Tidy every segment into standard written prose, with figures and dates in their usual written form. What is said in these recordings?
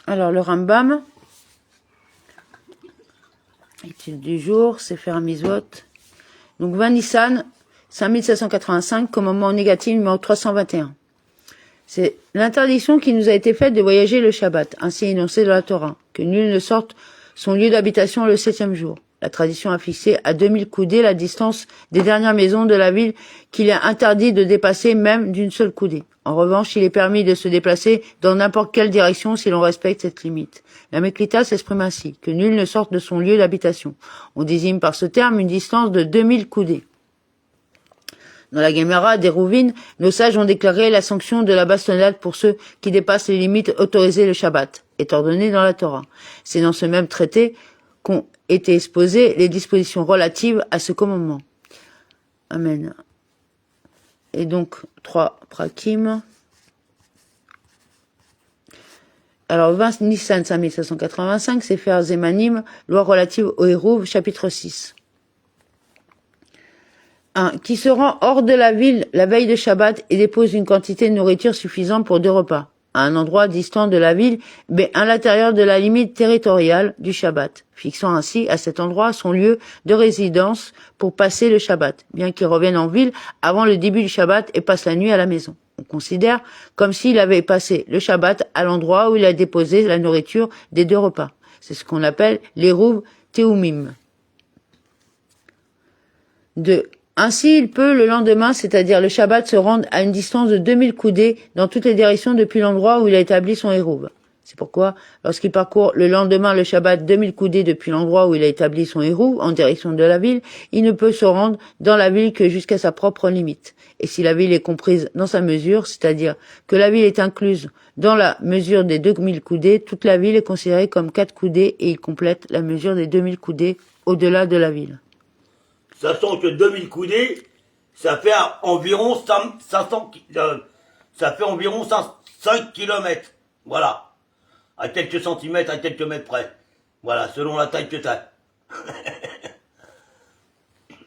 Alors, le Rambam, étude du jour, Sefer Mizvot. Donc, 20 Nissan, 5785, commandement négatif numéro 321. C'est l'interdiction qui nous a été faite de voyager le Shabbat, ainsi énoncé dans la Torah, que nul ne sorte son lieu d'habitation le 7e jour. La tradition a fixé à 2000 coudées la distance des dernières maisons de la ville qu'il est interdit de dépasser même d'une seule coudée. En revanche, il est permis de se déplacer dans n'importe quelle direction si l'on respecte cette limite. La Meklita s'exprime ainsi, que nul ne sorte de son lieu d'habitation. On désigne par ce terme une distance de 2000 coudées. Dans la Gemara des Rouvines, nos sages ont déclaré la sanction de la bastonnade pour ceux qui dépassent les limites autorisées le Shabbat, est ordonnée dans la Torah. C'est dans ce même traité qu'ont été exposées les dispositions relatives à ce commandement. Amen. Et donc, 3 prakim. Alors, 20 Nissan 5785, c'est faire Zemanim, loi relative au Hérouv, chapitre 6. 1. Qui se rend hors de la ville la veille de Shabbat et dépose une quantité de nourriture suffisante pour 2 repas, à un endroit distant de la ville, mais à l'intérieur de la limite territoriale du Shabbat, fixant ainsi à cet endroit son lieu de résidence pour passer le Shabbat, bien qu'il revienne en ville avant le début du Shabbat et passe la nuit à la maison. On considère comme s'il avait passé le Shabbat à l'endroit où il a déposé la nourriture des 2 repas. C'est ce qu'on appelle l'Hérouv Teumim. 2. Ainsi, il peut, le lendemain, c'est-à-dire le Shabbat, se rendre à une distance de 2000 coudées dans toutes les directions depuis l'endroit où il a établi son Hérouv. C'est pourquoi, lorsqu'il parcourt le lendemain le Shabbat 2000 coudées depuis l'endroit où il a établi son Hérouv en direction de la ville, il ne peut se rendre dans la ville que jusqu'à sa propre limite. Et si la ville est comprise dans sa mesure, c'est-à-dire que la ville est incluse dans la mesure des 2000 coudées, toute la ville est considérée comme 4 coudées et il complète la mesure des 2000 coudées au-delà de la ville. Sachant que 2000 coudées, ça fait environ 500, ça fait environ 5 km. Voilà. À quelques centimètres, à quelques mètres près. Voilà, selon la taille que t'as.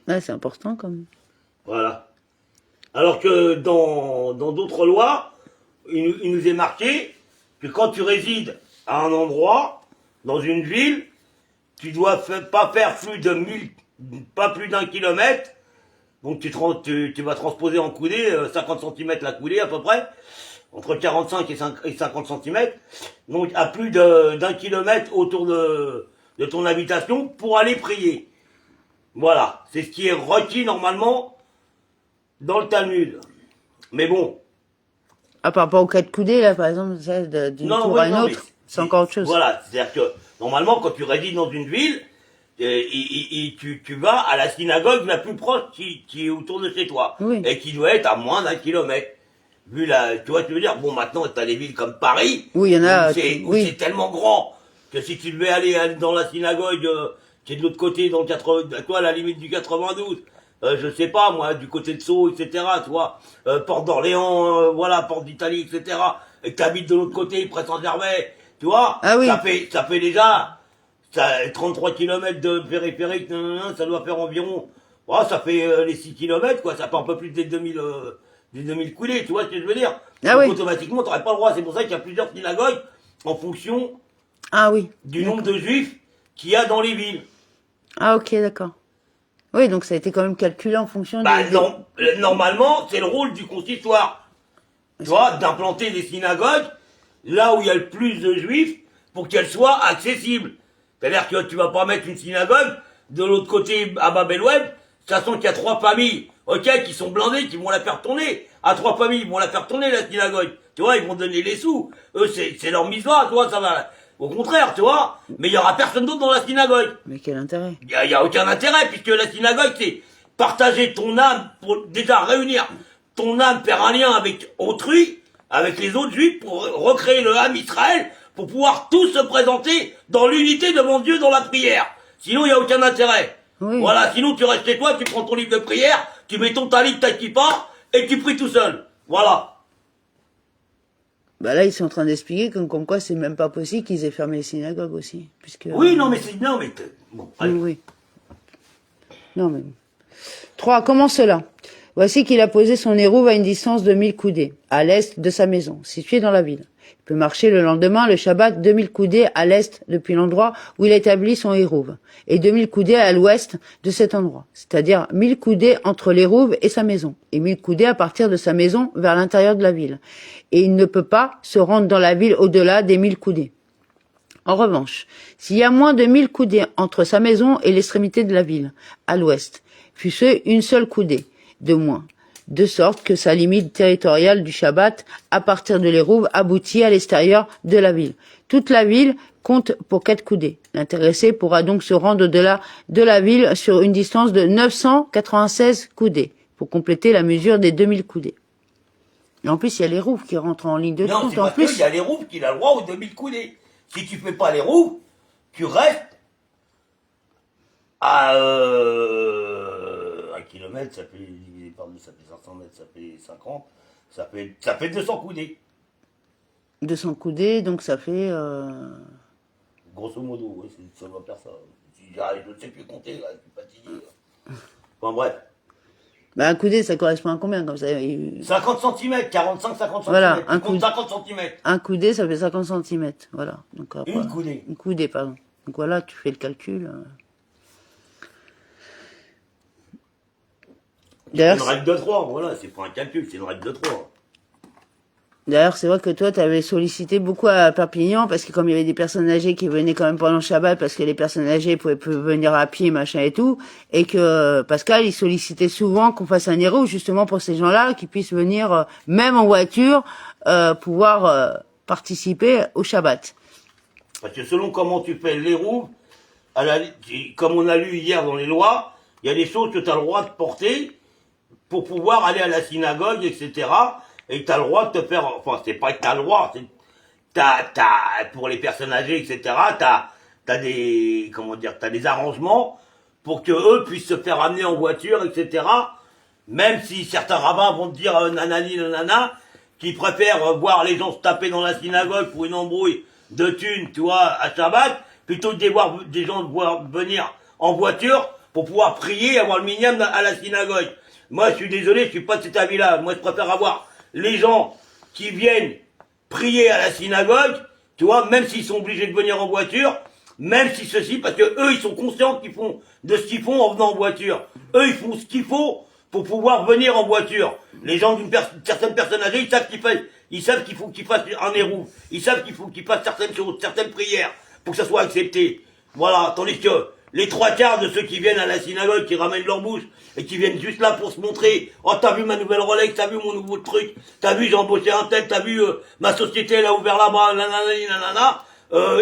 Ouais, c'est important quand même. Voilà. Alors que dans d'autres lois, il nous est marqué que quand tu résides à un endroit, dans une ville, tu dois pas faire pas plus d'1 kilomètre. Donc tu vas transposer en coudée, 50 cm la coudée à peu près, entre 45 et 50 cm. Donc à plus d'1 kilomètre autour de ton habitation pour aller prier. Voilà, c'est ce qui est requis normalement dans le Talmud. Mais bon. Ah, par rapport aux 4 coudées, là, par exemple, d'une tour à une autre, c'est encore autre chose. Voilà, c'est-à-dire que normalement, quand tu résides dans une ville, tu vas à la synagogue la plus proche qui est autour de chez toi. Oui. Et qui doit être à moins d'1 kilomètre. Vu tu vois, tu veux dire, bon, maintenant, t'as des villes comme Paris. Oui, il y en a. Où c'est tellement grand que si tu devais aller dans la synagogue, qui est de l'autre côté, dans le 80, toi, à la limite du 92, je sais pas, moi, du côté de Sceaux, etc., tu vois, Porte d'Orléans, voilà, Porte d'Italie, etc., et que t'habites de l'autre côté, près Saint-Gervais, tu vois, ah, oui. ça fait déjà, 33 km de périphérique, ça doit faire environ, ça fait les 6 km, quoi, ça fait un peu plus des 2000 coulées, tu vois ce que je veux dire? Ah, donc, oui. automatiquement, t'aurais pas le droit, c'est pour ça qu'il y a plusieurs synagogues, en fonction du nombre de juifs qu'il y a dans les villes. Ah, ok, d'accord. Oui, donc ça a été quand même calculé en fonction non, normalement, c'est le rôle du consistoire. Tu vois, d'implanter des synagogues là où il y a le plus de juifs pour qu'elles soient accessibles. C'est-à-dire que tu vas pas mettre une synagogue de l'autre côté à Bab el-Oued, sachant qu'il y a 3 familles, ok, qui sont blindées, qui vont la faire tourner. À 3 familles, ils vont la faire tourner, la synagogue. Tu vois, ils vont donner les sous. Eux, c'est leur mise-là, tu vois, ça va. Au contraire, tu vois, mais il y aura personne d'autre dans la synagogue. Mais quel intérêt? Il y a aucun intérêt, puisque la synagogue, c'est partager ton âme, pour déjà réunir ton âme, faire un lien avec autrui, avec les autres juifs, pour recréer le âme Israël, pour pouvoir tous se présenter dans l'unité devant Dieu dans la prière. Sinon, il n'y a aucun intérêt. Oui. Voilà, sinon tu restes chez toi, tu prends ton livre de prière, tu mets ton talit, ta kippa, et tu pries tout seul. Voilà. Bah là, ils sont en train d'expliquer comme quoi c'est même pas possible qu'ils aient fermé les synagogues aussi. Puisque, oui, bon, allez. Oui. Non, mais. 3. Comment cela? Voici qu'il a posé son Hérouv à une distance de 1000 coudées, à l'est de sa maison, située dans la ville. Il peut marcher le lendemain, le Shabbat, 2000 coudées à l'est depuis l'endroit où il a établi son hérouve, et 2000 coudées à l'ouest de cet endroit, c'est-à-dire 1000 coudées entre l'hérouve et sa maison, et 1000 coudées à partir de sa maison vers l'intérieur de la ville. Et il ne peut pas se rendre dans la ville au-delà des 1000 coudées. En revanche, s'il y a moins de 1000 coudées entre sa maison et l'extrémité de la ville, à l'ouest, fût-ce une seule coudée de moins, de sorte que sa limite territoriale du Shabbat, à partir de l'hérouve, aboutit à l'extérieur de la ville. Toute la ville compte pour 4 coudées. L'intéressé pourra donc se rendre au-delà de la ville sur une distance de 996 coudées, pour compléter la mesure des 2000 coudées. Et en plus, il y a l'hérouve qui rentre en ligne de Non, compte. c'est En parce plus, qu'il y a les roues qui a le droit aux 2000 coudées. Si tu fais pas les roues, tu restes à 1 kilomètre, ça fait divisé par 2, ça fait 500 mètres, ça fait 50, ça fait 200 coudées. 200 coudées, donc ça fait... Grosso modo, oui, ça doit faire ça. Je ne sais plus compter, là, je suis fatigué. Là. Enfin bref. Bah, un coudé, ça correspond à combien comme ça? 50 cm, 45-50 cm. Voilà, un compte 50 cm. Un coudé, ça fait 50 cm. Voilà. Donc, après, Une coudée. Une coudée, pardon. Donc voilà, tu fais le calcul. C'est une règle de 3, voilà, c'est pas un calcul, c'est une règle de 3. D'ailleurs, c'est vrai que toi, tu avais sollicité beaucoup à Perpignan, parce que comme il y avait des personnes âgées qui venaient quand même pendant le Shabbat, parce que les personnes âgées pouvaient venir à pied, machin et tout, et que Pascal, il sollicitait souvent qu'on fasse un héros, justement pour ces gens-là, qui puissent venir, même en voiture, pouvoir participer au Shabbat. Parce que selon comment tu fais les roues, comme on a lu hier dans les lois, il y a des choses que tu as le droit de porter pour pouvoir aller à la synagogue, etc., et tu as le droit de te faire, enfin, c'est pas que tu as le droit, pour les personnes âgées, etc., t'as des, comment dire, t'as des arrangements pour que eux puissent se faire amener en voiture, etc., même si certains rabbins vont te dire, nanani, nanana, qui préfèrent voir les gens se taper dans la synagogue pour une embrouille de thunes, tu vois, à Shabbat, plutôt que de voir des gens venir en voiture pour pouvoir prier et avoir le minyan à la synagogue. Moi, je suis désolé, je suis pas de cet avis-là. Moi, je préfère avoir les gens qui viennent prier à la synagogue, tu vois, même s'ils sont obligés de venir en voiture, même si ceci, parce que eux, ils sont conscients qu'ils font de ce qu'ils font en venant en voiture. Eux, ils font ce qu'il faut pour pouvoir venir en voiture. Les gens d'une certaine personne âgée, ils savent qu'il faut qu'ils fassent un héros. Ils savent qu'il faut qu'ils fassent certaines choses, certaines prières, pour que ça soit accepté. Voilà, tandis que les 3/4 de ceux qui viennent à la synagogue, qui ramènent leur bouche, et qui viennent juste là pour se montrer, oh, t'as vu ma nouvelle Rolex, t'as vu mon nouveau truc, t'as vu j'ai embauché un tel, t'as vu ma société elle a ouvert là-bas, nanana,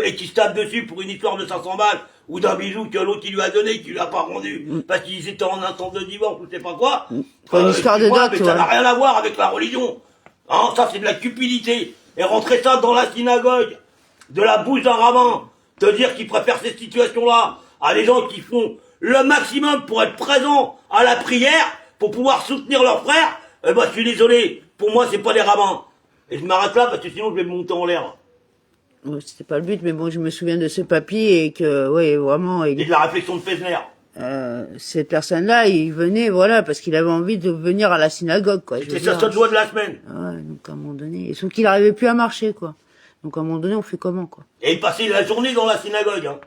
et qui se tapent dessus pour une histoire de 500 balles, ou d'un bijou que l'autre il lui a donné, qu'il lui a pas rendu, parce qu'ils étaient en instance de divorce, ou je sais pas quoi. Pour une histoire de dot, mais ça n'a rien à voir avec la religion. Hein, ça c'est de la cupidité. Et rentrer ça dans la synagogue, de la bouche d'un rabbin, te dire qu'il préfère ces situations-là à des gens qui font le maximum pour être présents à la prière, pour pouvoir soutenir leurs frères, eh ben, je suis désolé, pour moi, c'est pas des rabbins. Et je m'arrête là, parce que sinon, je vais me monter en l'air. C'était pas le but, mais bon, je me souviens de ce papier, et que, ouais, vraiment... Et de la réflexion de Fesner. Cette personne-là, il venait, voilà, parce qu'il avait envie de venir à la synagogue, quoi. C'était sa seule joie de la semaine. Ouais, donc à un moment donné... Sauf qu'il n'arrivait plus à marcher, quoi. Donc à un moment donné, on fait comment, quoi. Et il passait la journée dans la synagogue, hein.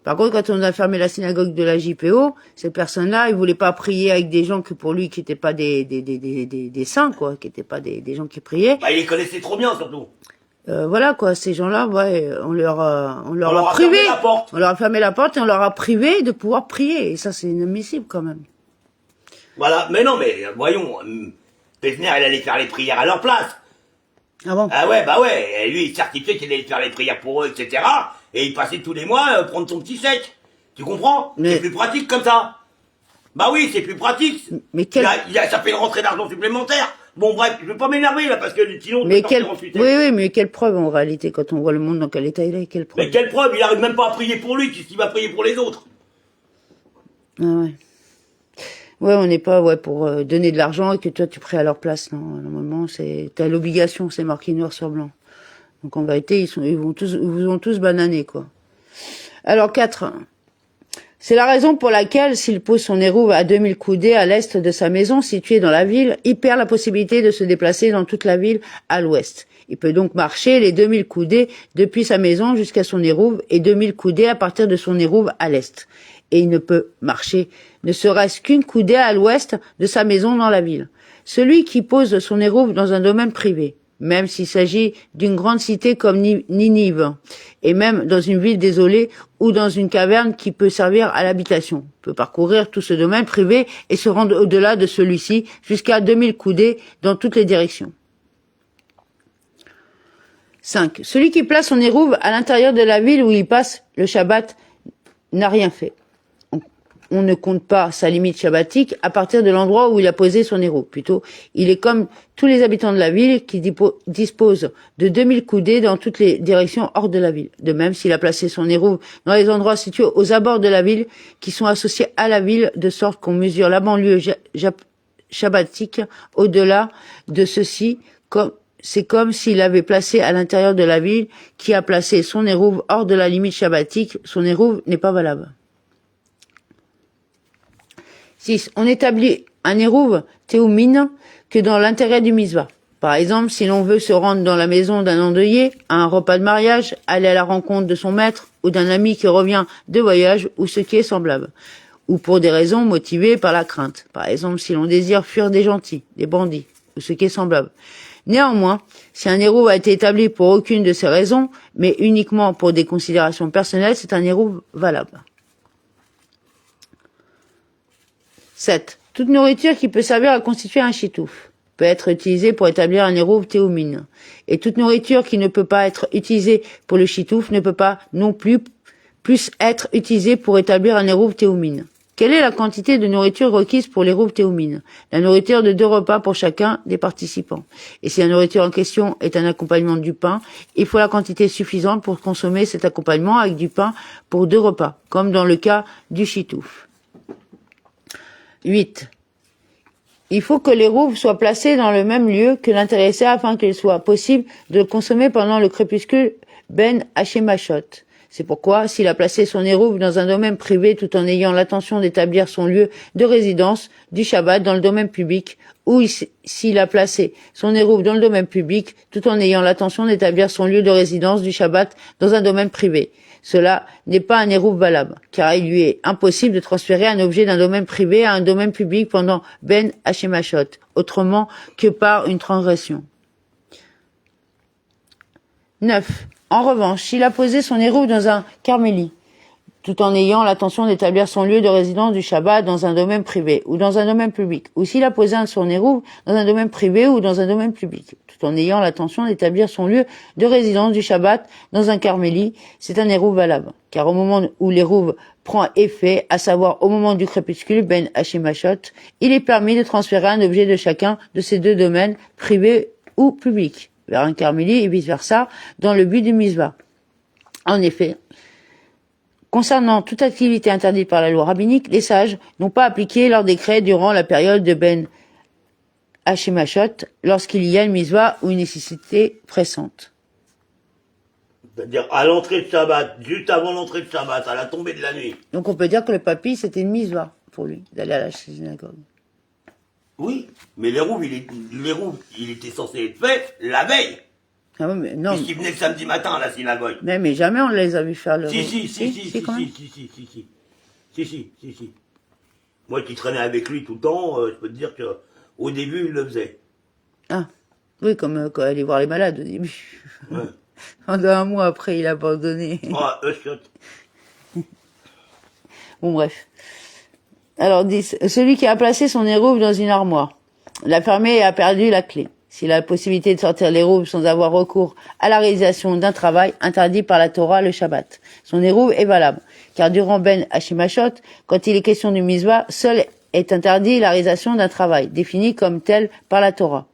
Par contre, quand on a fermé la synagogue de la JPO, cette personne-là, il voulait pas prier avec des gens que pour lui qui n'étaient pas des saints, quoi, qui n'étaient pas des gens qui priaient. Bah, il les connaissait trop bien, surtout. Voilà, quoi, ces gens-là, ouais, on leur a fermé privé. la porte. On leur a fermé la porte et on leur a privé de pouvoir prier. Et ça, c'est inadmissible, quand même. Voilà, mais non, mais voyons, Fesner, il allait faire les prières à leur place. Ah bon? Ah ouais, bah ouais, et lui, il certifiait qu'il allait faire les prières pour eux, etc. Et il passait tous les mois prendre son petit chèque. Tu comprends? Mais... C'est plus pratique comme ça. Bah oui, c'est plus pratique. Mais quel... ça fait une rentrée d'argent supplémentaire. Bon bref, je veux pas m'énerver là, parce que sinon... Mais oui, mais quelle preuve en réalité, quand on voit le monde dans quel état il est, quelle preuve? Mais quelle preuve? Il arrive même pas à prier pour lui, qu'est-ce qu'il va prier pour les autres? Ah ouais. Ouais, on n'est pas, ouais, pour donner de l'argent et que toi tu pries à leur place, non. Normalement, t'as l'obligation, c'est marqué noir sur blanc. Donc en vérité, ils vous ont tous banané, quoi. Alors 4. C'est la raison pour laquelle, s'il pose son érouve à 2000 coudées à l'est de sa maison située dans la ville, il perd la possibilité de se déplacer dans toute la ville à l'ouest. Il peut donc marcher les 2000 coudées depuis sa maison jusqu'à son érouve et 2000 coudées à partir de son érouve à l'est. Et il ne peut marcher ne serait-ce qu'une coudée à l'ouest de sa maison dans la ville. Celui qui pose son érouve dans un domaine privé, même s'il s'agit d'une grande cité comme Ninive, et même dans une ville désolée ou dans une caverne qui peut servir à l'habitation, peut parcourir tout ce domaine privé et se rendre au-delà de celui-ci jusqu'à 2000 coudées dans toutes les directions. 5. Celui qui place son érouve à l'intérieur de la ville où il passe le Shabbat n'a rien fait. On ne compte pas sa limite shabbatique à partir de l'endroit où il a posé son érouve. Plutôt, il est comme tous les habitants de la ville qui disposent de 2000 coudées dans toutes les directions hors de la ville. De même, s'il a placé son érouve dans les endroits situés aux abords de la ville qui sont associés à la ville, de sorte qu'on mesure la banlieue shabbatique au-delà de ceci, c'est comme s'il avait placé à l'intérieur de la ville qui a placé son érouve hors de la limite shabbatique, son érouve n'est pas valable. 6. On établit un érouve théoumine que dans l'intérêt du misva. Par exemple, si l'on veut se rendre dans la maison d'un endeuillé, à un repas de mariage, aller à la rencontre de son maître ou d'un ami qui revient de voyage ou ce qui est semblable, ou pour des raisons motivées par la crainte. Par exemple, si l'on désire fuir des gentils, des bandits ou ce qui est semblable. Néanmoins, si un érouve a été établi pour aucune de ces raisons, mais uniquement pour des considérations personnelles, c'est un érouve valable. 7. Toute nourriture qui peut servir à constituer un chitouf peut être utilisée pour établir un érouve théoumine. Et toute nourriture qui ne peut pas être utilisée pour le chitouf ne peut pas non plus être utilisée pour établir un érouve théoumine. Quelle est la quantité de nourriture requise pour l'érouve théoumine? La nourriture de 2 repas pour chacun des participants. Et si la nourriture en question est un accompagnement du pain, il faut la quantité suffisante pour consommer cet accompagnement avec du pain pour 2 repas, comme dans le cas du chitouf. 8. Il faut que l'érouve soit placé dans le même lieu que l'intéressé afin qu'il soit possible de le consommer pendant le crépuscule ben hashemashot. C'est pourquoi, s'il a placé son érouve dans un domaine privé tout en ayant l'intention d'établir son lieu de résidence du Shabbat dans le domaine public, ou s'il a placé son érouve dans le domaine public tout en ayant l'intention d'établir son lieu de résidence du Shabbat dans un domaine privé, cela n'est pas un érouve valable, car il lui est impossible de transférer un objet d'un domaine privé à un domaine public pendant ben hashemashot, autrement que par une transgression. 9. En revanche, s'il a posé son érouve dans un carmélie, tout en ayant l'intention d'établir son lieu de résidence du Shabbat dans un domaine privé ou dans un domaine public, ou s'il a posé son érouve dans un domaine privé ou dans un domaine public, tout en ayant l'intention d'établir son lieu de résidence du Shabbat dans un carmélie, c'est un érouve valable, car au moment où l'érouve prend effet, à savoir au moment du crépuscule, ben hashemashot, il est permis de transférer un objet de chacun de ces 2 domaines, privé ou public, vers un carmélie et vice-versa, dans le but du misva. En effet, concernant toute activité interdite par la loi rabbinique, les sages n'ont pas appliqué leur décret durant la période de ben hashemashot, lorsqu'il y a une misva ou une nécessité pressante. C'est-à-dire à l'entrée de Shabbat, juste avant l'entrée de Shabbat, à la tombée de la nuit. Donc on peut dire que le papy, c'était une misva pour lui, d'aller à la synagogue. Oui, mais l'érouve, il était censé être fait la veille. Ah oui, mais non. Puisqu'il venait le samedi matin à la synagogue. Mais jamais on les a vus faire le... Si. Moi qui traînais avec lui tout le temps, je peux te dire que au début, il le faisait. Ah, oui, comme quand aller voir les malades au début. Ouais. Pendant 1 mois après, il a abandonné. Ah, Bon, bref. Alors, 10. Celui qui a placé son érouve dans une armoire, l'a fermée et a perdu la clé. S'il a la possibilité de sortir l'érouve sans avoir recours à la réalisation d'un travail interdit par la Torah le Shabbat, son érouve est valable, car durant ben hashemashot, quand il est question du misva, seul est interdit la réalisation d'un travail, défini comme tel par la Torah.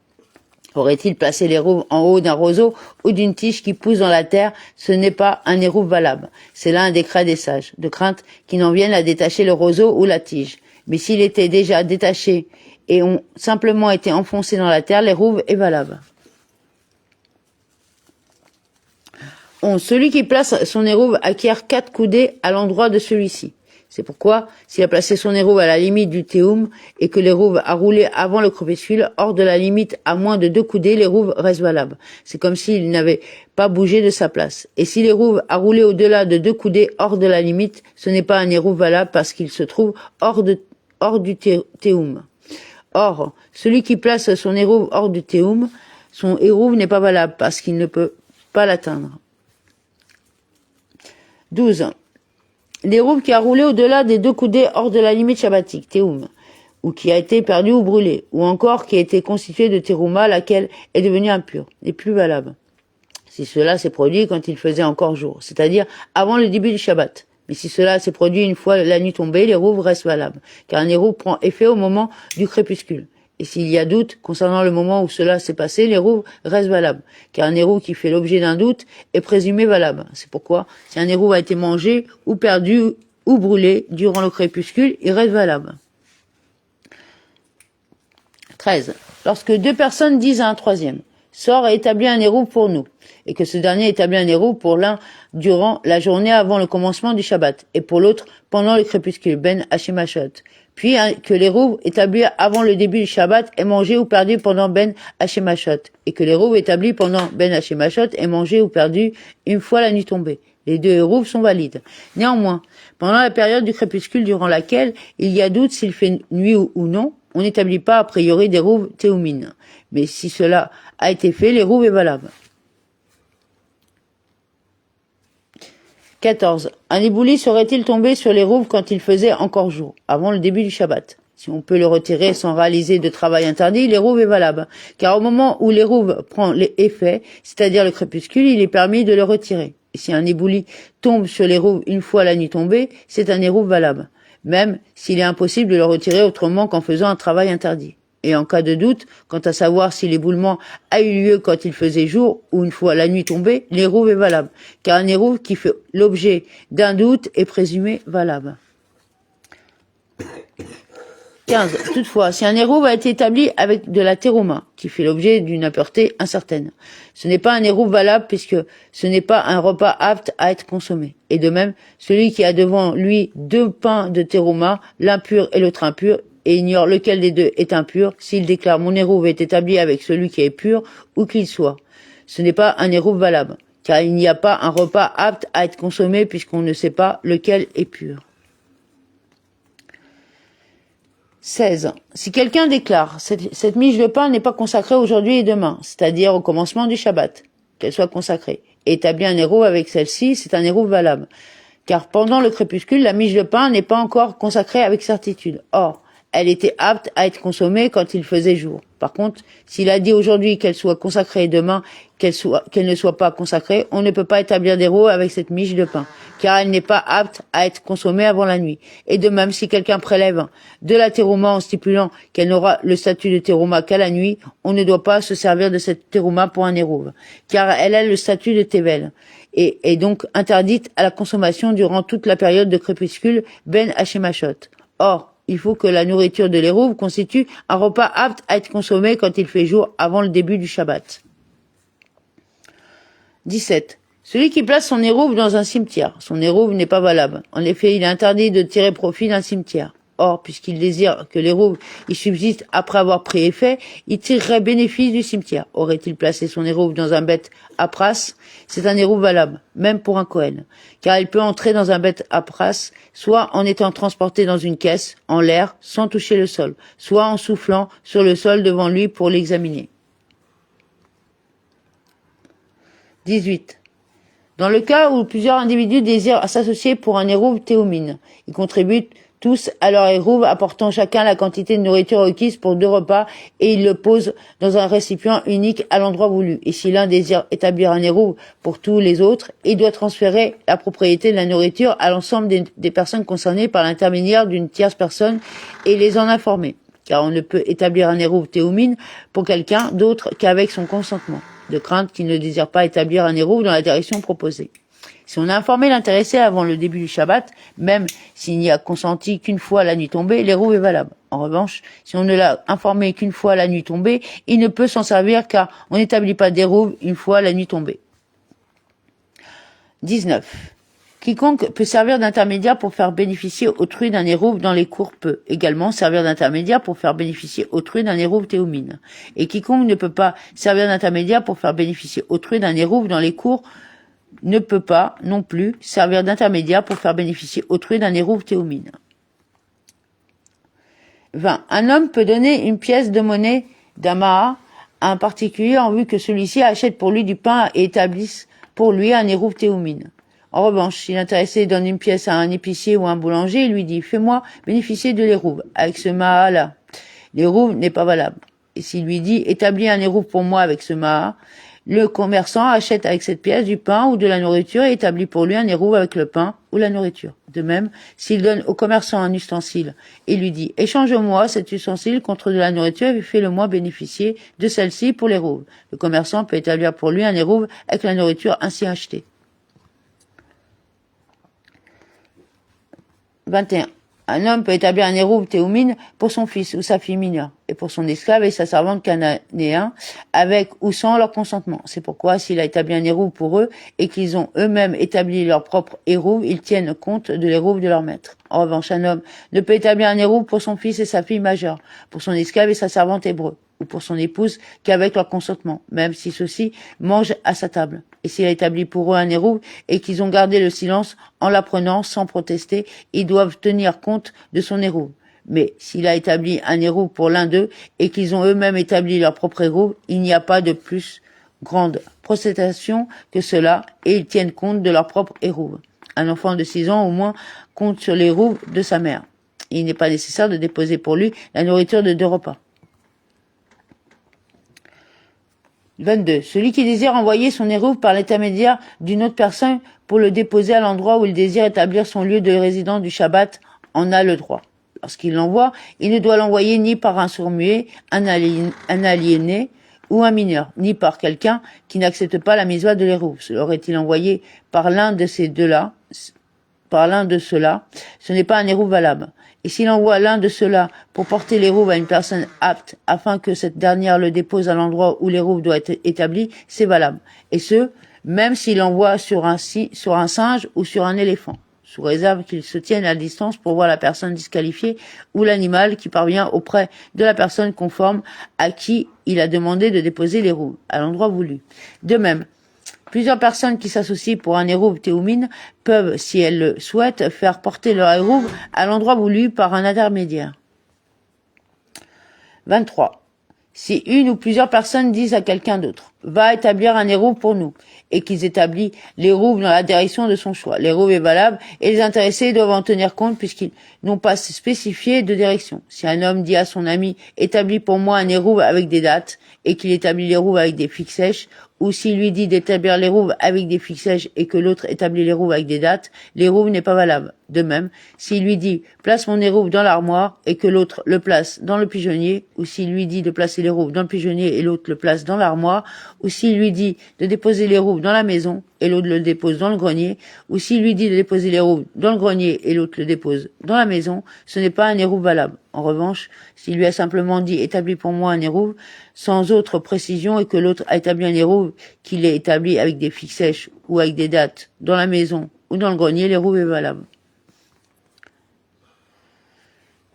Aurait-il placé l'érouve en haut d'un roseau ou d'une tige qui pousse dans la terre, ce n'est pas un érouve valable. C'est là un décret des sages, de crainte qu'ils n'en viennent à détacher le roseau ou la tige. Mais s'il était déjà détaché et ont simplement été enfoncés dans la terre, l'érouve est valable. 11. Celui qui place son érouve acquiert 4 coudées à l'endroit de celui-ci. C'est pourquoi, s'il a placé son hérouve à la limite du théoum et que l'hérouve a roulé avant le crépuscule, hors de la limite à moins de 2 coudées, l'hérouve reste valable. C'est comme s'il n'avait pas bougé de sa place. Et si l'hérouve a roulé au-delà de 2 coudées hors de la limite, ce n'est pas un hérouve valable parce qu'il se trouve hors du théoum. Or, celui qui place son hérouve hors du théoum, son hérouve n'est pas valable parce qu'il ne peut pas l'atteindre. 12. L'hérouve qui a roulé au-delà des 2 coudées hors de la limite shabbatique, théoum, ou qui a été perdu ou brûlé, ou encore qui a été constitué de terouma, laquelle est devenue impure, n'est plus valable. Si cela s'est produit quand il faisait encore jour, c'est-à-dire avant le début du Shabbat. Mais si cela s'est produit une fois la nuit tombée, l'hérouve reste valable, car un hérouve prend effet au moment du crépuscule. Et s'il y a doute concernant le moment où cela s'est passé, l'hérouve reste valable, car un hérouve qui fait l'objet d'un doute est présumé valable. C'est pourquoi, si un hérouve a été mangé, ou perdu, ou brûlé durant le crépuscule, il reste valable. 13. Lorsque 2 personnes disent à un troisième, « Sors et établis un hérouve pour nous », et que ce dernier établit un hérouve pour l'un durant la journée avant le commencement du Shabbat, et pour l'autre pendant le crépuscule, ben hashemashot. Puis que l'hérouve établi avant le début du Shabbat est mangé ou perdu pendant ben hashemashot, et que l'hérouve établi pendant ben hashemashot est mangé ou perdu une fois la nuit tombée. Les 2 hérouves sont valides. Néanmoins, pendant la période du crépuscule durant laquelle il y a doute s'il fait nuit ou non, on n'établit pas a priori d'hérouve théoumine. Mais si cela a été fait, l'hérouve est valable. 14. Un ébouli serait-il tombé sur l'hérouve quand il faisait encore jour, avant le début du Shabbat? Si on peut le retirer sans réaliser de travail interdit, l'hérouve est valable, car au moment où l'hérouve prend l'effet, c'est-à-dire le crépuscule, il est permis de le retirer. Et si un ébouli tombe sur l'hérouve une fois la nuit tombée, c'est un hérouve valable, même s'il est impossible de le retirer autrement qu'en faisant un travail interdit. Et en cas de doute, quant à savoir si l'éboulement a eu lieu quand il faisait jour ou une fois la nuit tombée, l'hérouve est valable, car un hérouve qui fait l'objet d'un doute est présumé valable. 15. Toutefois, si un hérouve a été établi avec de la terouma, qui fait l'objet d'une impureté incertaine, ce n'est pas un hérouve valable puisque ce n'est pas un repas apte à être consommé. Et de même, celui qui a devant lui 2 pains de terouma, l'impur et l'autre impur, et ignore lequel des 2 est impur, s'il déclare mon hérouve est établi avec celui qui est pur, où qu'il soit. Ce n'est pas un hérouve valable, car il n'y a pas un repas apte à être consommé puisqu'on ne sait pas lequel est pur. 16. Si quelqu'un déclare, cette miche de pain n'est pas consacrée aujourd'hui et demain, c'est-à-dire au commencement du Shabbat, qu'elle soit consacrée, et établit un hérouve avec celle-ci, c'est un hérouve valable. Car pendant le crépuscule, la miche de pain n'est pas encore consacrée avec certitude. Or, elle était apte à être consommée quand il faisait jour. Par contre, s'il a dit aujourd'hui qu'elle soit consacrée et demain qu'elle ne soit pas consacrée, on ne peut pas établir d'héros avec cette miche de pain, car elle n'est pas apte à être consommée avant la nuit. Et de même, si quelqu'un prélève de la terouma en stipulant qu'elle n'aura le statut de terouma qu'à la nuit, on ne doit pas se servir de cette terouma pour un hérouve, car elle a le statut de tevel, et est donc interdite à la consommation durant toute la période de crépuscule ben hashemashot. Or, il faut que la nourriture de l'hérouve constitue un repas apte à être consommé quand il fait jour avant le début du Shabbat. 17. Celui qui place son hérouve dans un cimetière, son hérouve n'est pas valable. En effet, il est interdit de tirer profit d'un cimetière. Or, puisqu'il désire que l'hérouve y subsiste après avoir pris effet, il tirerait bénéfice du cimetière. Aurait-il placé son hérouve dans un bête à pras, c'est un hérouve valable, même pour un Kohen, car il peut entrer dans un bête à pras, soit en étant transporté dans une caisse, en l'air, sans toucher le sol, soit en soufflant sur le sol devant lui pour l'examiner. 18. Dans le cas où plusieurs individus désirent s'associer pour un hérouve théoumine, ils contribuent tous à leur hérouve, apportant chacun la quantité de nourriture requise pour 2 repas, et ils le posent dans un récipient unique à l'endroit voulu. Et si l'un désire établir un hérouve pour tous les autres, il doit transférer la propriété de la nourriture à l'ensemble des personnes concernées par l'intermédiaire d'une tierce personne et les en informer. Car on ne peut établir un hérouve théoumine pour quelqu'un d'autre qu'avec son consentement, de crainte qu'il ne désire pas établir un hérouve dans la direction proposée. Si on a informé l'intéressé avant le début du Shabbat, même s'il n'y a consenti qu'une fois la nuit tombée, l'hérouve est valable. En revanche, si on ne l'a informé qu'une fois la nuit tombée, il ne peut s'en servir car on n'établit pas d'hérouve une fois la nuit tombée. 19. Quiconque peut servir d'intermédiaire pour faire bénéficier autrui d'un érouve dans les cours peut également servir d'intermédiaire pour faire bénéficier autrui d'un érouve théoumine. Et quiconque ne peut pas servir d'intermédiaire pour faire bénéficier autrui d'un érouve dans les cours ne peut pas non plus servir d'intermédiaire pour faire bénéficier autrui d'un érouve théoumine. 20. Un homme peut donner une pièce de monnaie d'Amaha à un particulier en vue que celui-ci achète pour lui du pain et établisse pour lui un érouve théoumine. En revanche, si l'intéressé donne une pièce à un épicier ou à un boulanger, il lui dit « Fais-moi bénéficier de l'érouve. » Avec ce maha-là, l'érouve n'est pas valable. Et s'il lui dit « Établis un érouve pour moi avec ce maha », le commerçant achète avec cette pièce du pain ou de la nourriture et établit pour lui un érouve avec le pain ou la nourriture. De même, s'il donne au commerçant un ustensile et lui dit « Échange-moi cet ustensile contre de la nourriture et fais-le-moi bénéficier de celle-ci pour l'érouve », le commerçant peut établir pour lui un érouve avec la nourriture ainsi achetée. 21. Un homme peut établir un érouve théoumine pour son fils ou sa fille mineure, et pour son esclave et sa servante cananéen, avec ou sans leur consentement. C'est pourquoi, s'il a établi un érouve pour eux, et qu'ils ont eux-mêmes établi leur propre érouve, ils tiennent compte de l'érouve de leur maître. En revanche, un homme ne peut établir un érouve pour son fils et sa fille majeure, pour son esclave et sa servante hébreu, ou pour son épouse qu'avec leur consentement, même si ceux-ci mangent à sa table. Et s'il a établi pour eux un érouve et qu'ils ont gardé le silence en l'apprenant sans protester, ils doivent tenir compte de son érouve. Mais s'il a établi un érouve pour l'un d'eux et qu'ils ont eux-mêmes établi leur propre érouve, il n'y a pas de plus grande protestation que cela et ils tiennent compte de leur propre érouve. Un enfant de 6 ans au moins compte sur l'érouve de sa mère. Il n'est pas nécessaire de déposer pour lui la nourriture de 2 repas. 22. Celui qui désire envoyer son érouve par l'intermédiaire d'une autre personne pour le déposer à l'endroit où il désire établir son lieu de résidence du Shabbat en a le droit. Lorsqu'il l'envoie, il ne doit l'envoyer ni par un sourd-muet, un aliéné ou un mineur, ni par quelqu'un qui n'accepte pas la miswa de l'érouve. L'aurait-il envoyé par l'un de ces deux-là, ce n'est pas un érouve valable. Et s'il envoie l'un de ceux-là pour porter l'érouve à une personne apte afin que cette dernière le dépose à l'endroit où l'érouve doit être établi, c'est valable. Et ce, même s'il l'envoie sur un singe ou sur un éléphant, sous réserve qu'il se tienne à distance pour voir la personne disqualifiée ou l'animal qui parvient auprès de la personne conforme à qui il a demandé de déposer l'érouve, à l'endroit voulu. De même, plusieurs personnes qui s'associent pour un érouve théoumine peuvent, si elles le souhaitent, faire porter leur érouve à l'endroit voulu par un intermédiaire. 23. Si une ou plusieurs personnes disent à quelqu'un d'autre « Va établir un érouve pour nous » et qu'ils établissent l'érouve dans la direction de son choix, l'érouve est valable et les intéressés doivent en tenir compte puisqu'ils n'ont pas spécifié de direction. Si un homme dit à son ami « Établis pour moi un érouve avec des dates » et qu'il établit l'érouve avec des figues sèches, ou s'il lui dit d'établir l'érouve avec des figues sèches et que l'autre établit l'érouve avec des dates, l'érouve n'est pas valable. De même, s'il lui dit « place mon érouve dans l'armoire » et que l'autre le place dans le pigeonnier, ou s'il lui dit de placer l'érouve dans le pigeonnier et l'autre le place dans l'armoire, ou s'il lui dit de déposer l'érouve dans la maison et l'autre le dépose dans le grenier, ou s'il lui dit de déposer l'érouve dans le grenier et l'autre le dépose dans la maison, ce n'est pas un érouve valable. En revanche, s'il lui a simplement dit « établis pour moi un érouve » sans autre précision et que l'autre a établi un érouve qu'il ait établi avec des figues sèches ou avec des dates dans la maison ou dans le grenier, l'érouve est valable.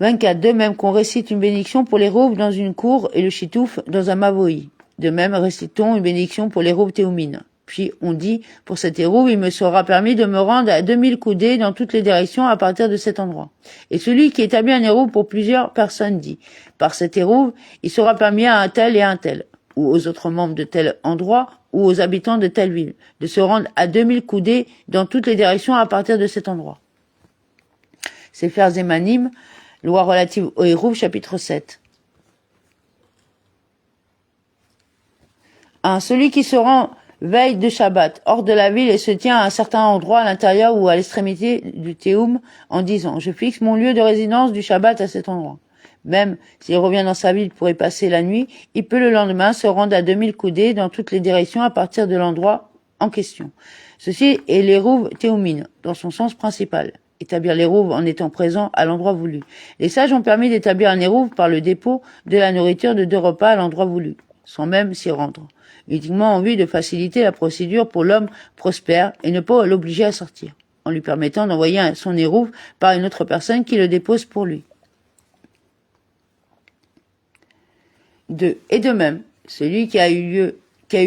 24. De même qu'on récite une bénédiction pour l'érouve dans une cour et le chitouf dans un mavoï. De même, récitons une bénédiction pour l'érouve théoumine. Puis on dit, pour cet érouve, il me sera permis de me rendre à 2000 coudées dans toutes les directions à partir de cet endroit. Et celui qui établit un érouve pour plusieurs personnes dit, par cet érouve, il sera permis à un tel et à un tel, ou aux autres membres de tel endroit, ou aux habitants de telle ville, de se rendre à 2000 coudées dans toutes les directions à partir de cet endroit. Sefer Zemanim, loi relative au érouve, chapitre 7. 1. Celui qui se rend veille de Shabbat hors de la ville et se tient à un certain endroit à l'intérieur ou à l'extrémité du Théoum en disant « Je fixe mon lieu de résidence du Shabbat à cet endroit ». Même s'il revient dans sa ville pour y passer la nuit, il peut le lendemain se rendre à 2000 coudées dans toutes les directions à partir de l'endroit en question. Ceci est l'érouve théoumine, dans son sens principal. Établir l'érouve en étant présent à l'endroit voulu. Les sages ont permis d'établir un érouve par le dépôt de la nourriture de 2 repas à l'endroit voulu, sans même s'y rendre, uniquement en vue de faciliter la procédure pour l'homme prospère et ne pas l'obliger à sortir. en lui permettant d'envoyer son érouve par une autre personne qui le dépose pour lui. 2. Et de même, celui qui a eu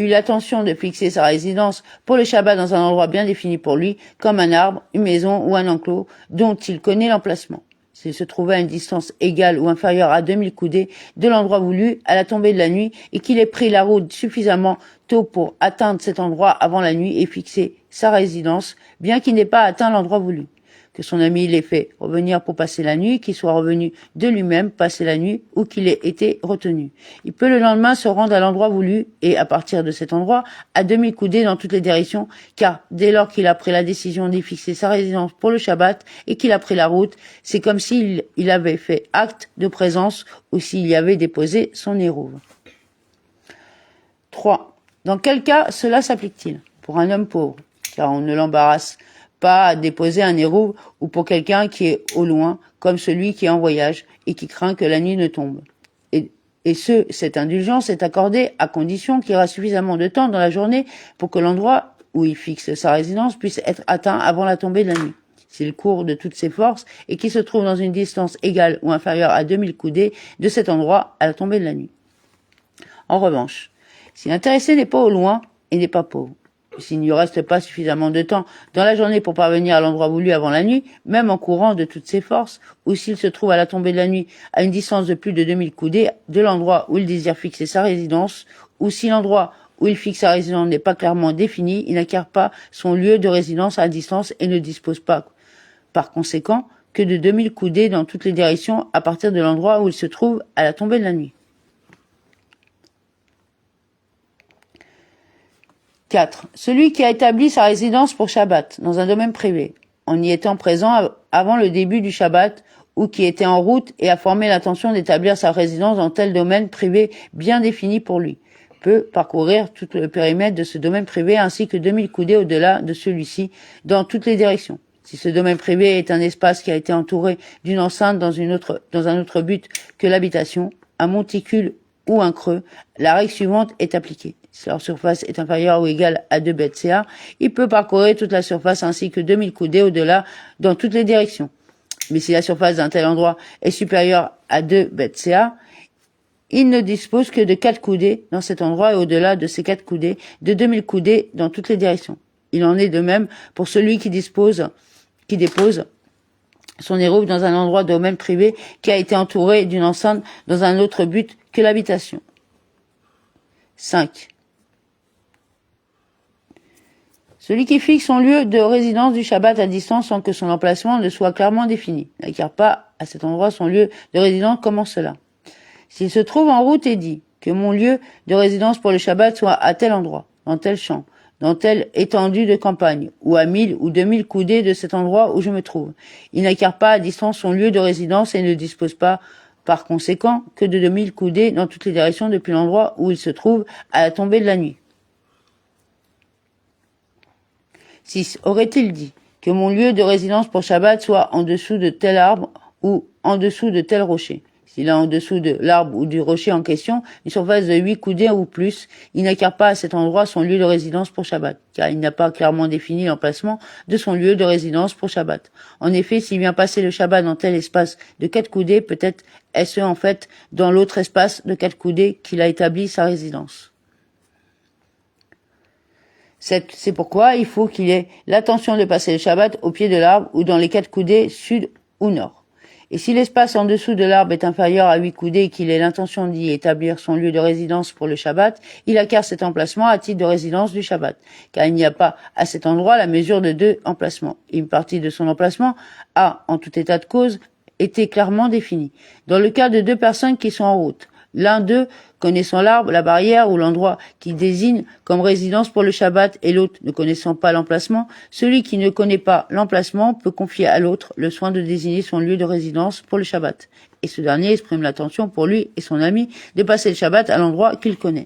l'attention de fixer sa résidence pour le Shabbat dans un endroit bien défini pour lui, comme un arbre, une maison ou un enclos, dont il connaît l'emplacement. S'il se trouvait à une distance égale ou inférieure à 2000 coudées de l'endroit voulu à la tombée de la nuit et qu'il ait pris la route suffisamment tôt pour atteindre cet endroit avant la nuit et fixer sa résidence, bien qu'il n'ait pas atteint l'endroit voulu. Que son ami l'ait fait revenir pour passer la nuit, qu'il soit revenu de lui-même passer la nuit ou qu'il ait été retenu. Il peut le lendemain se rendre à l'endroit voulu et, à partir de cet endroit, à 2000 coudées dans toutes les directions, car dès lors qu'il a pris la décision d'y fixer sa résidence pour le Shabbat et qu'il a pris la route, c'est comme s'il avait fait acte de présence ou s'il y avait déposé son érouve. 3. Dans quel cas cela s'applique-t-il? Pour un homme pauvre, car on ne l'embarrasse pas à déposer un érouve, ou pour quelqu'un qui est au loin, comme celui qui est en voyage et qui craint que la nuit ne tombe. Cette indulgence est accordée à condition qu'il y aura suffisamment de temps dans la journée pour que l'endroit où il fixe sa résidence puisse être atteint avant la tombée de la nuit. S'il court de toutes ses forces et qu'il se trouve dans une distance égale ou inférieure à 2000 coudées de cet endroit à la tombée de la nuit. En revanche, si l'intéressé n'est pas au loin et n'est pas pauvre, s'il ne lui reste pas suffisamment de temps dans la journée pour parvenir à l'endroit voulu avant la nuit, même en courant de toutes ses forces, ou s'il se trouve à la tombée de la nuit à une distance de plus de 2000 coudées de l'endroit où il désire fixer sa résidence, ou si l'endroit où il fixe sa résidence n'est pas clairement défini, il n'acquiert pas son lieu de résidence à distance et ne dispose pas, par conséquent, que de 2000 coudées dans toutes les directions à partir de l'endroit où il se trouve à la tombée de la nuit. 4. Celui qui a établi sa résidence pour Shabbat dans un domaine privé, en y étant présent avant le début du Shabbat, ou qui était en route et a formé l'intention d'établir sa résidence dans tel domaine privé bien défini pour lui, peut parcourir tout le périmètre de ce domaine privé ainsi que 2000 coudées au-delà de celui-ci dans toutes les directions. Si ce domaine privé est un espace qui a été entouré d'une enceinte dans un autre but que l'habitation, un monticule ou un creux, la règle suivante est appliquée. Si leur surface est inférieure ou égale à 2 BCA, il peut parcourir toute la surface ainsi que 2000 coudées au-delà dans toutes les directions. Mais si la surface d'un tel endroit est supérieure à 2 BCA, il ne dispose que de 4 coudées dans cet endroit et au-delà de ces 4 coudées, de 2000 coudées dans toutes les directions. Il en est de même pour celui qui dépose son érouve dans un endroit domaine privé qui a été entouré d'une enceinte dans un autre but que l'habitation. 5. Celui qui fixe son lieu de résidence du Shabbat à distance sans que son emplacement ne soit clairement défini n'acquiert pas à cet endroit son lieu de résidence comme en cela. S'il se trouve en route et dit que mon lieu de résidence pour le Shabbat soit à tel endroit, dans tel champ, dans telle étendue de campagne, ou à 1000 ou 2000 coudées de cet endroit où je me trouve, il n'acquiert pas à distance son lieu de résidence et ne dispose pas, par conséquent, que de 2000 coudées dans toutes les directions depuis l'endroit où il se trouve à la tombée de la nuit. 6. Aurait-il dit que mon lieu de résidence pour Shabbat soit en dessous de tel arbre ou en dessous de tel rocher? S'il est en dessous de l'arbre ou du rocher en question, une surface de 8 coudées ou plus, il n'acquiert pas à cet endroit son lieu de résidence pour Shabbat, car il n'a pas clairement défini l'emplacement de son lieu de résidence pour Shabbat. En effet, s'il vient passer le Shabbat dans tel espace de 4 coudées, peut-être est-ce en fait dans l'autre espace de 4 coudées qu'il a établi sa résidence. C'est pourquoi il faut qu'il ait l'intention de passer le Shabbat au pied de l'arbre ou dans les 4 coudées sud ou nord. Et si l'espace en dessous de l'arbre est inférieur à 8 coudées et qu'il ait l'intention d'y établir son lieu de résidence pour le Shabbat, il acquiert cet emplacement à titre de résidence du Shabbat, car il n'y a pas à cet endroit la mesure de 2 emplacements. Une partie de son emplacement a, en tout état de cause, été clairement définie. Dans le cas de 2 personnes qui sont en route, l'un d'eux connaissant l'arbre, la barrière ou l'endroit qu'il désigne comme résidence pour le Shabbat et l'autre ne connaissant pas l'emplacement, celui qui ne connaît pas l'emplacement peut confier à l'autre le soin de désigner son lieu de résidence pour le Shabbat. Et ce dernier exprime l'intention pour lui et son ami de passer le Shabbat à l'endroit qu'il connaît.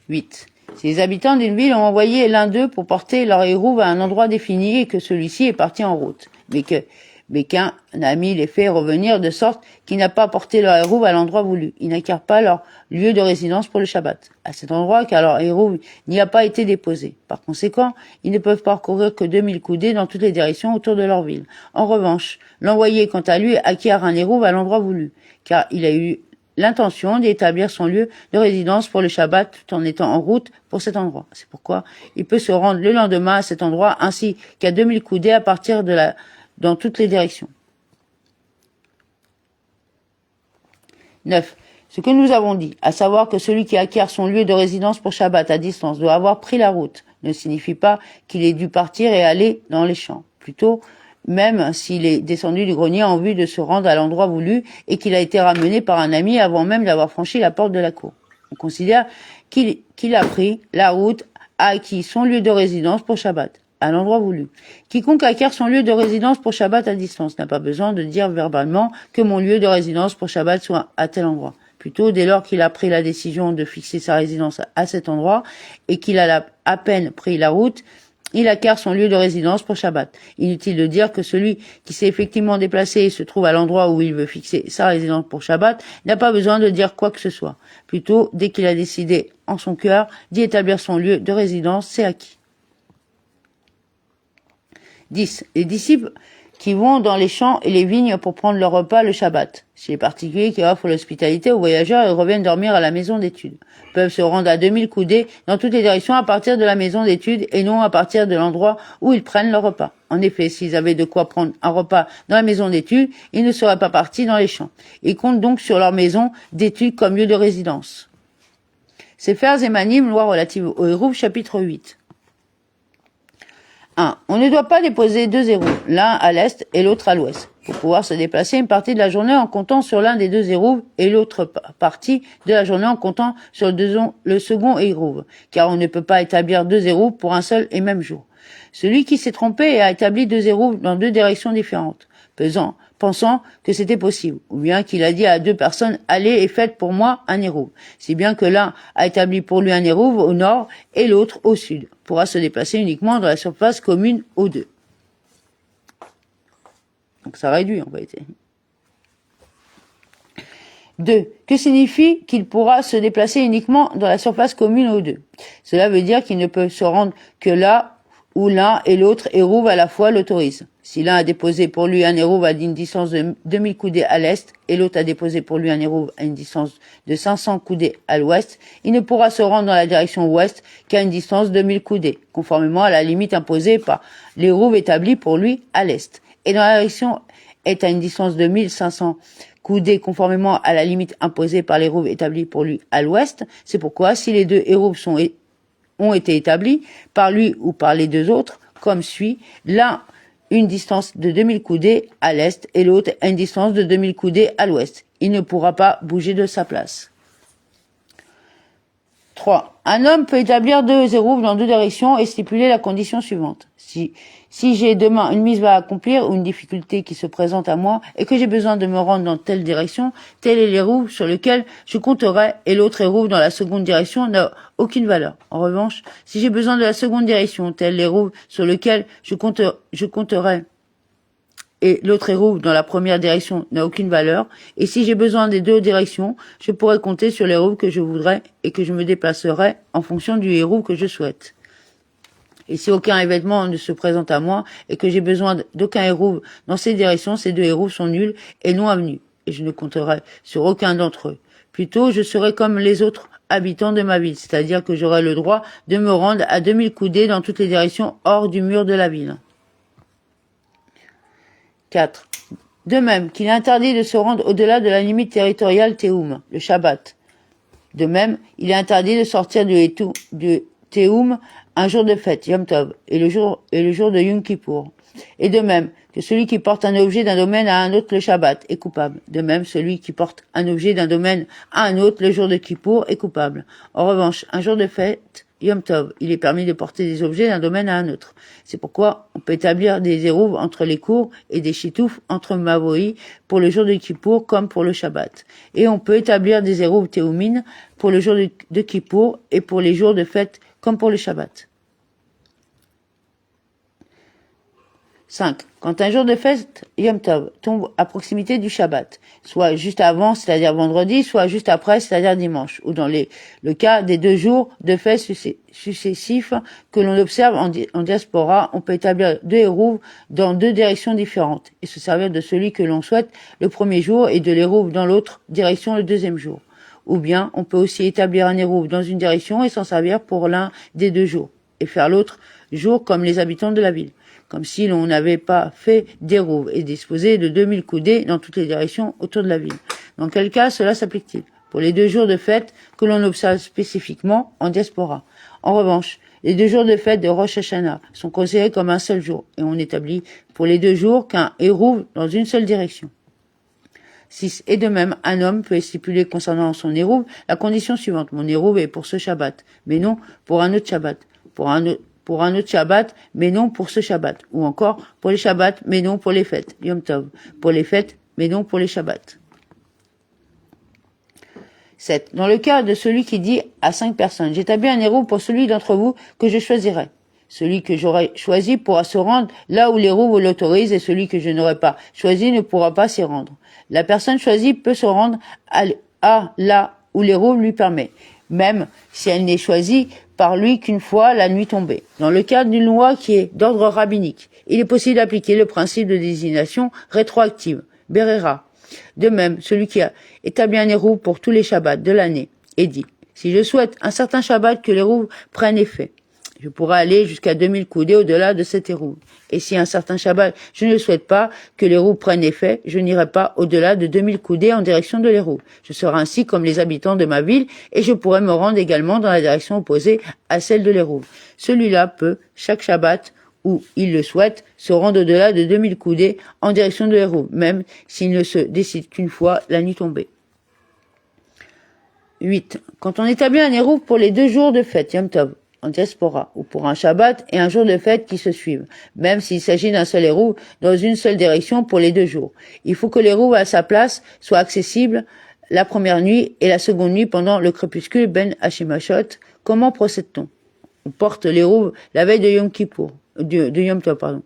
8. Si les habitants d'une ville ont envoyé l'un d'eux pour porter leur érouve à un endroit défini et que celui-ci est parti en route, mais qu'un ami les fait revenir de sorte qu'il n'a pas porté leur hérouve à l'endroit voulu. Ils n'acquièrent pas leur lieu de résidence pour le Shabbat, à cet endroit, car leur hérouve n'y a pas été déposé. Par conséquent, ils ne peuvent parcourir que 2000 coudées dans toutes les directions autour de leur ville. En revanche, l'envoyé, quant à lui, acquiert un hérouve à l'endroit voulu, car il a eu l'intention d'établir son lieu de résidence pour le Shabbat tout en étant en route pour cet endroit. C'est pourquoi il peut se rendre le lendemain à cet endroit ainsi qu'à 2000 coudées à partir dans toutes les directions. 9. Ce que nous avons dit, à savoir que celui qui acquiert son lieu de résidence pour Shabbat à distance doit avoir pris la route, ne signifie pas qu'il ait dû partir et aller dans les champs. Plutôt, même s'il est descendu du grenier en vue de se rendre à l'endroit voulu et qu'il a été ramené par un ami avant même d'avoir franchi la porte de la cour. On considère qu'il a pris la route, a acquis son lieu de résidence pour Shabbat, à l'endroit voulu. Quiconque acquiert son lieu de résidence pour Shabbat à distance n'a pas besoin de dire verbalement que mon lieu de résidence pour Shabbat soit à tel endroit. Plutôt, dès lors qu'il a pris la décision de fixer sa résidence à cet endroit et qu'il a à peine pris la route, il acquiert son lieu de résidence pour Shabbat. Inutile de dire que celui qui s'est effectivement déplacé et se trouve à l'endroit où il veut fixer sa résidence pour Shabbat n'a pas besoin de dire quoi que ce soit. Plutôt, dès qu'il a décidé en son cœur d'y établir son lieu de résidence, c'est acquis. 10. Les disciples qui vont dans les champs et les vignes pour prendre leur repas le Shabbat. Chez les particuliers qui offrent l'hospitalité aux voyageurs et reviennent dormir à la maison d'études, peuvent se rendre à 2000 coudées dans toutes les directions à partir de la maison d'études et non à partir de l'endroit où ils prennent leur repas. En effet, s'ils avaient de quoi prendre un repas dans la maison d'études, ils ne seraient pas partis dans les champs. Ils comptent donc sur leur maison d'études comme lieu de résidence. Sefer Zemanim, loi relative au hérouv, chapitre 8. 1. On ne doit pas déposer deux hérouves, l'un à l'est et l'autre à l'ouest, pour pouvoir se déplacer une partie de la journée en comptant sur l'un des deux hérouves et l'autre partie de la journée en comptant sur le second hérouve, car on ne peut pas établir deux hérouves pour un seul et même jour. Celui qui s'est trompé et a établi deux hérouves dans deux directions différentes, pensant que c'était possible, ou bien qu'il a dit à deux personnes « Allez et faites pour moi un hérouve », si bien que l'un a établi pour lui un hérouve au nord et l'autre au sud, pourra se déplacer uniquement dans la surface commune aux deux. Donc ça réduit en vérité. 2. Que signifie qu'il pourra se déplacer uniquement dans la surface commune aux deux? Cela veut dire qu'il ne peut se rendre que là où l'un et l'autre hérouve à la fois l'autorisent. Si l'un a déposé pour lui un hérouve à une distance de 2000 coudées à l'est et l'autre a déposé pour lui un hérouve à une distance de 500 coudées à l'ouest, il ne pourra se rendre dans la direction ouest qu'à une distance de 1000 coudées, conformément à la limite imposée par l'hérouve établi pour lui à l'est. Et dans la direction est à une distance de 1500 coudées, conformément à la limite imposée par l'hérouve établi pour lui à l'ouest. C'est pourquoi, si les deux hérouves ont été établis par lui ou par les deux autres, comme suit, l'un une distance de 2000 coudées à l'est et l'autre à une distance de 2000 coudées à l'ouest. Il ne pourra pas bouger de sa place. 3. Un homme peut établir deux hérouves dans deux directions et stipuler la condition suivante. Si j'ai demain une mise à accomplir ou une difficulté qui se présente à moi et que j'ai besoin de me rendre dans telle direction, tel est l'hérouve sur lequel je compterai et l'autre hérouve dans la seconde direction n'a aucune valeur. En revanche, si j'ai besoin de la seconde direction, tel l'hérouve sur lequel je compterai et l'autre hérouve dans la première direction n'a aucune valeur, et si j'ai besoin des deux directions, je pourrai compter sur l'hérouve que je voudrais et que je me déplacerai en fonction du hérouve que je souhaite. Et si aucun événement ne se présente à moi et que j'ai besoin d'aucun hérouve dans ces directions, ces deux hérouves sont nuls et non avenus, et je ne compterai sur aucun d'entre eux. Plutôt, je serai comme les autres habitants de ma ville, c'est-à-dire que j'aurai le droit de me rendre à 2000 coudées dans toutes les directions hors du mur de la ville. 4. De même qu'il est interdit de se rendre au-delà de la limite territoriale Théoum, le Shabbat. De même, il est interdit de sortir du Théoum un jour de fête, Yom Tov, et le jour de Yom Kippour. Et de même que celui qui porte un objet d'un domaine à un autre le Shabbat est coupable. De même, celui qui porte un objet d'un domaine à un autre le jour de Kippour est coupable. En revanche, un jour de fête, Yom Tov, il est permis de porter des objets d'un domaine à un autre. C'est pourquoi on peut établir des hérouves entre les cours et des chitoufs entre Mavoï pour le jour de Kippour comme pour le Shabbat. Et on peut établir des hérouves théoumines pour le jour de Kippour et pour les jours de fête comme pour le Shabbat. 5. Quand un jour de fête, Yom Tov, tombe à proximité du Shabbat, soit juste avant, c'est-à-dire vendredi, soit juste après, c'est-à-dire dimanche, ou dans le cas des 2 jours de fête successifs que l'on observe en diaspora, on peut établir 2 hérouves dans 2 directions différentes, et se servir de celui que l'on souhaite le premier jour et de l'hérouve dans l'autre direction le deuxième jour. Ou bien, on peut aussi établir un hérouve dans une direction et s'en servir pour l'un des 2 jours, et faire l'autre jour comme les habitants de la ville, comme si l'on n'avait pas fait d'hérouve et disposé de 2000 coudées dans toutes les directions autour de la ville. Dans quel cas cela s'applique-t-il? Pour les 2 jours de fête que l'on observe spécifiquement en diaspora. En revanche, les 2 jours de fête de Rosh Hashanah sont considérés comme un seul jour, et on établit pour les 2 jours qu'un hérouve dans une seule direction. 6. Et de même, un homme peut stipuler concernant son hérouve la condition suivante: mon hérouve est pour ce Shabbat, mais non pour un autre Shabbat. Pour un autre Shabbat, mais non pour ce Shabbat. Ou encore, pour les Shabbats, mais non pour les fêtes. Yom Tov. Pour les fêtes, mais non pour les Shabbats. 7. Dans le cas de celui qui dit à 5 personnes, j'établis un hérouve pour celui d'entre vous que je choisirai. Celui que j'aurai choisi pourra se rendre là où l'hérouve l'autorise, et celui que je n'aurai pas choisi ne pourra pas s'y rendre. La personne choisie peut se rendre à là où l'hérouve lui permet, même si elle n'est choisie par lui qu'une fois la nuit tombée. Dans le cadre d'une loi qui est d'ordre rabbinique, il est possible d'appliquer le principe de désignation rétroactive, Berera. De même, celui qui a établi un hérouve pour tous les Shabbats de l'année et dit, si je souhaite un certain Shabbat que l'hérouve prenne effet, je pourrais aller jusqu'à 2000 coudées au-delà de cet hérouve. Et si un certain Shabbat, je ne souhaite pas que l'hérouve prenne effet, je n'irai pas au-delà de 2000 coudées en direction de l'hérouve. Je serai ainsi comme les habitants de ma ville, et je pourrais me rendre également dans la direction opposée à celle de l'hérouve. Celui-là peut, chaque Shabbat, où il le souhaite, se rendre au-delà de 2000 coudées en direction de l'hérouve, même s'il ne se décide qu'une fois la nuit tombée. 8. Quand on établit un hérouve pour les 2 jours de fête, Yom Tov, en diaspora, ou pour un Shabbat et un jour de fête qui se suivent, même s'il s'agit d'un seul hérouve dans une seule direction pour les 2 jours. Il faut que l'hérouve à sa place soit accessible la première nuit et la seconde nuit pendant le crépuscule Ben Hashimashot. Comment procède-t-on? On porte l'hérouve la veille de Yom Kippour, de Yom Tov,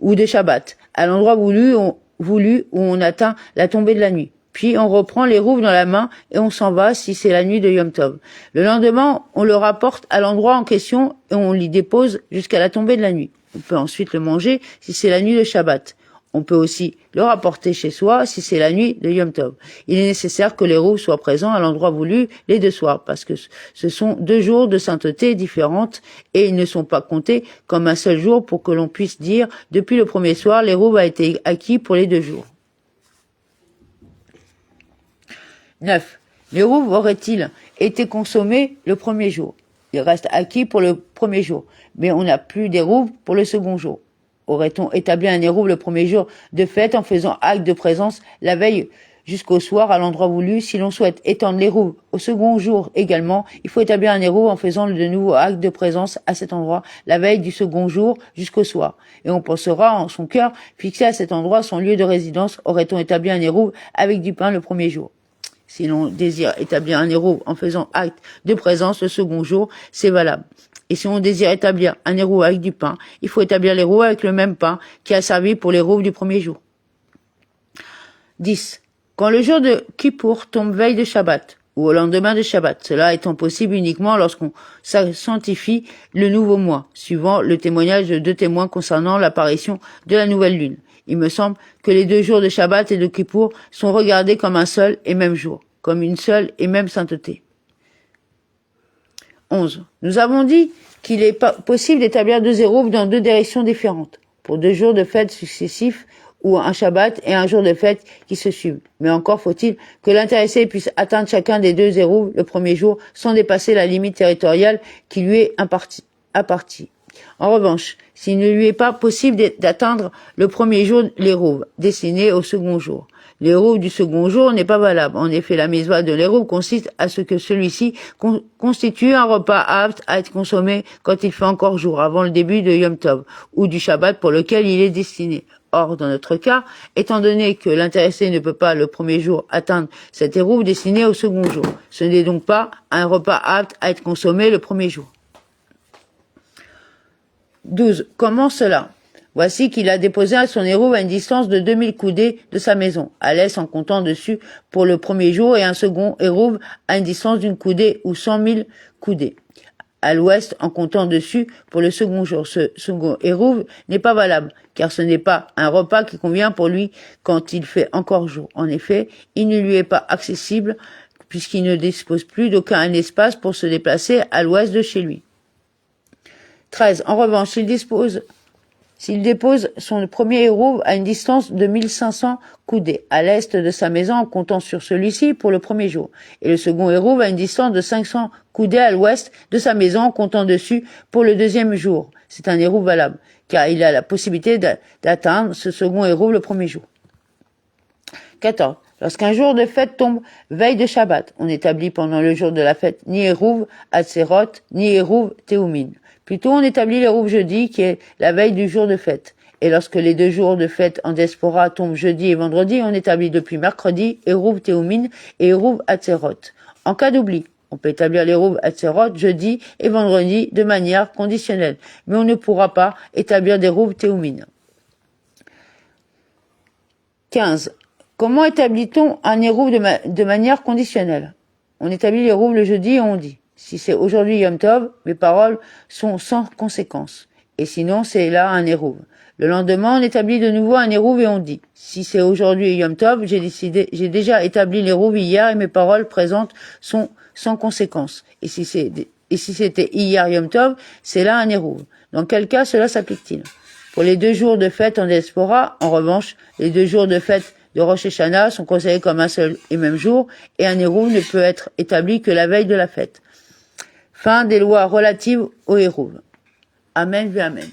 ou de Shabbat, à l'endroit voulu où on atteint la tombée de la nuit. Puis on reprend l'hérouve dans la main et on s'en va si c'est la nuit de Yom Tov. Le lendemain, on le rapporte à l'endroit en question et on l'y dépose jusqu'à la tombée de la nuit. On peut ensuite le manger si c'est la nuit de Shabbat. On peut aussi le rapporter chez soi si c'est la nuit de Yom Tov. Il est nécessaire que l'hérouve soit présent à l'endroit voulu les 2 soirs, parce que ce sont 2 jours de sainteté différentes et ils ne sont pas comptés comme un seul jour pour que l'on puisse dire depuis le premier soir, l'hérouve a été acquis pour les 2 jours. 9. L'hérouve aurait-il été consommé le premier jour? Il reste acquis pour le premier jour, mais on n'a plus d'hérouve pour le second jour. Aurait-on établi un hérouve le premier jour de fête en faisant acte de présence la veille jusqu'au soir à l'endroit voulu? Si l'on souhaite étendre l'hérouve au second jour également, il faut établir un hérouve en faisant de nouveau acte de présence à cet endroit la veille du second jour jusqu'au soir. Et on pensera en son cœur fixer à cet endroit son lieu de résidence. Aurait-on établi un hérouve avec du pain le premier jour? Si l'on désire établir un hérouve en faisant acte de présence le second jour, c'est valable. Et si on désire établir un hérouve avec du pain, il faut établir l'hérouve avec le même pain qui a servi pour l'hérouve du premier jour. 10. Quand le jour de Kippour tombe veille de Shabbat, ou au lendemain de Shabbat, cela étant possible uniquement lorsqu'on sanctifie le nouveau mois, suivant le témoignage de 2 témoins concernant l'apparition de la nouvelle lune. Il me semble que les 2 jours de Shabbat et de Kippour sont regardés comme un seul et même jour, comme une seule et même sainteté. 11. Nous avons dit qu'il est possible d'établir 2 hérouves dans 2 directions différentes, pour 2 jours de fête successifs ou un Shabbat et un jour de fête qui se suivent. Mais encore faut-il que l'intéressé puisse atteindre chacun des 2 hérouves le premier jour sans dépasser la limite territoriale qui lui est impartie. En revanche, s'il ne lui est pas possible d'atteindre le premier jour l'hérouve destiné au second jour, l'hérouve du second jour n'est pas valable. En effet, la mitzvah de l'hérouve consiste à ce que celui-ci constitue un repas apte à être consommé quand il fait encore jour, avant le début de Yom Tov, ou du Shabbat pour lequel il est destiné. Or, dans notre cas, étant donné que l'intéressé ne peut pas le premier jour atteindre cet hérouve destiné au second jour, ce n'est donc pas un repas apte à être consommé le premier jour. 12. Comment cela? Voici qu'il a déposé son Hérouv à une distance de 2000 coudées de sa maison, à l'est en comptant dessus pour le premier jour, et un second Hérouv à une distance d'une coudée ou 100 000 coudées, à l'ouest en comptant dessus pour le second jour. Ce second Hérouv n'est pas valable, car ce n'est pas un repas qui convient pour lui quand il fait encore jour. En effet, il ne lui est pas accessible, puisqu'il ne dispose plus d'aucun espace pour se déplacer à l'ouest de chez lui. 13. En revanche, s'il dépose son premier Hérouv à une distance de 1500 coudées, à l'est de sa maison en comptant sur celui-ci pour le premier jour, et le second Hérouv à une distance de 500 coudées à l'ouest de sa maison en comptant dessus pour le deuxième jour, c'est un Hérouv valable, car il a la possibilité d'atteindre ce second Hérouv le premier jour. 14. Lorsqu'un jour de fête tombe veille de Shabbat, on établit pendant le jour de la fête ni Hérouv Hatzeroth, ni Hérouv Théoumin. Plutôt, on établit l'Hérouv jeudi, qui est la veille du jour de fête. Et lorsque les 2 jours de fête en diaspora tombent jeudi et vendredi, on établit depuis mercredi Hérouv Théoumin et Hérouv Hatzeroth. En cas d'oubli, on peut établir l'Hérouv Hatzeroth jeudi et vendredi de manière conditionnelle, mais on ne pourra pas établir d'Hérouv Théoumin. 15. Comment établit-on un Hérouv de manière conditionnelle? On établit l'Hérouv le jeudi et on dit: si c'est aujourd'hui Yom Tov, mes paroles sont sans conséquence. Et sinon, c'est là un Hérouv. Le lendemain, on établit de nouveau un Hérouv et on dit: si c'est aujourd'hui Yom Tov, j'ai déjà établi l'Hérouv hier et mes paroles présentes sont sans conséquence. Et si c'était hier Yom Tov, c'est là un Hérouv. Dans quel cas cela s'applique-t-il? Pour les 2 jours de fête en diaspora, en revanche, les 2 jours de fête de Rosh Hashanah sont considérés comme un seul et même jour, et un Hérouv ne peut être établi que la veille de la fête. Fin des lois relatives au Hérouv. Amen, Amen.